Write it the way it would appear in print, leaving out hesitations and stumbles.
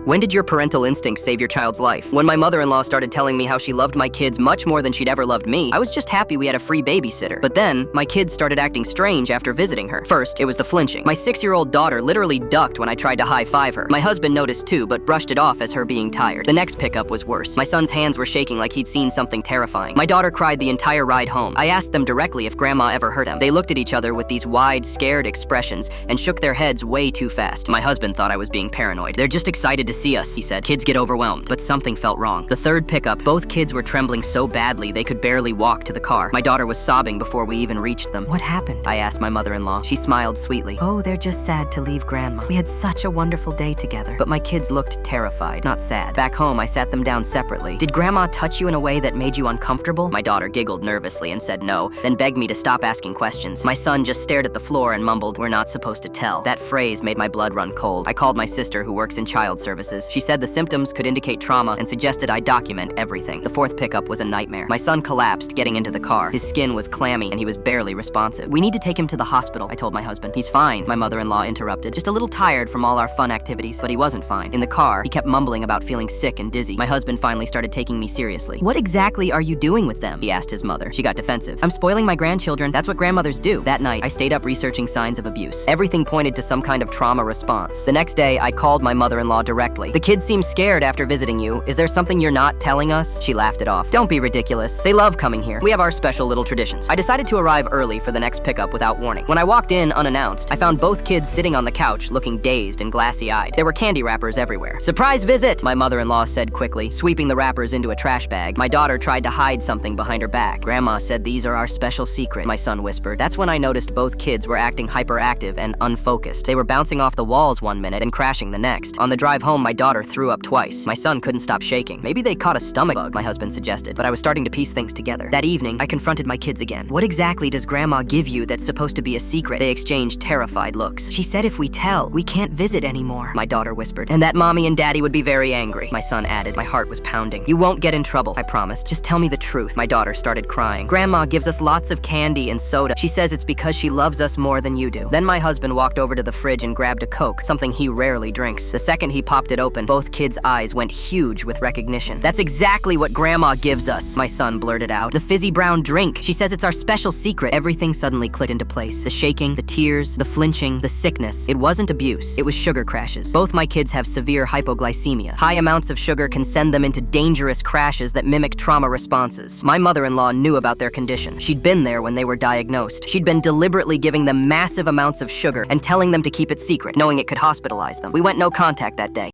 When did your parental instinct save your child's life? When my mother-in-law started telling me how she loved my kids much more than she'd ever loved me, I was just happy we had a free babysitter. But then, my kids started acting strange after visiting her. First, it was the flinching. My 6-year-old daughter literally ducked when I tried to high-five her. My husband noticed too, but brushed it off as her being tired. The next pickup was worse. My son's hands were shaking like he'd seen something terrifying. My daughter cried the entire ride home. I asked them directly if Grandma ever hurt them. They looked at each other with these wide, scared expressions and shook their heads way too fast. My husband thought I was being paranoid. "They're just excited to see us," he said. "Kids get overwhelmed." But something felt wrong. The third pickup, both kids were trembling so badly they could barely walk to the car. My daughter was sobbing before we even reached them. "What happened?" I asked my mother-in-law. She smiled sweetly. "Oh, they're just sad to leave Grandma. We had such a wonderful day together." But my kids looked terrified, not sad. Back home, I sat them down separately. "Did Grandma touch you in a way that made you uncomfortable?" My daughter giggled nervously and said no, then begged me to stop asking questions. My son just stared at the floor and mumbled, "We're not supposed to tell." That phrase made my blood run cold. I called my sister, who works in child services. She said the symptoms could indicate trauma and suggested I document everything. The fourth pickup was a nightmare. My son collapsed getting into the car. His skin was clammy and he was barely responsive. "We need to take him to the hospital," I told my husband. "He's fine," my mother-in-law interrupted. "Just a little tired from all our fun activities." But he wasn't fine. In the car, he kept mumbling about feeling sick and dizzy. My husband finally started taking me seriously. "What exactly are you doing with them?" he asked his mother. She got defensive. "I'm spoiling my grandchildren. That's what grandmothers do." That night, I stayed up researching signs of abuse. Everything pointed to some kind of trauma response. The next day, I called my mother-in-law directly. "The kids seem scared after visiting you. Is there something you're not telling us?" She laughed it off. "Don't be ridiculous. They love coming here. We have our special little traditions." I decided to arrive early for the next pickup without warning. When I walked in unannounced, I found both kids sitting on the couch looking dazed and glassy-eyed. There were candy wrappers everywhere. "Surprise visit," my mother-in-law said quickly, sweeping the wrappers into a trash bag. My daughter tried to hide something behind her back. "Grandma said these are our special secret," my son whispered. That's when I noticed both kids were acting hyperactive and unfocused. They were bouncing off the walls one minute and crashing the next. On the drive home, my daughter threw up twice. My son couldn't stop shaking. "Maybe they caught a stomach bug," my husband suggested, but I was starting to piece things together. That evening, I confronted my kids again. "What exactly does Grandma give you that's supposed to be a secret?" They exchanged terrified looks. "She said if we tell, we can't visit anymore," my daughter whispered. "And that Mommy and Daddy would be very angry," my son added. My heart was pounding. "You won't get in trouble," I promised. "Just tell me the truth." My daughter started crying. "Grandma gives us lots of candy and soda. She says it's because she loves us more than you do." Then my husband walked over to the fridge and grabbed a Coke, something he rarely drinks. The second he popped it open, both kids' eyes went huge with recognition. "That's exactly what Grandma gives us," my son blurted out. "The fizzy brown drink. She says it's our special secret." Everything suddenly clicked into place. The shaking, the tears, the flinching, the sickness. It wasn't abuse. It was sugar crashes. Both my kids have severe hypoglycemia. High amounts of sugar can send them into dangerous crashes that mimic trauma responses. My mother-in-law knew about their condition. She'd been there when they were diagnosed. She'd been deliberately giving them massive amounts of sugar and telling them to keep it secret, knowing it could hospitalize them. We went no contact that day.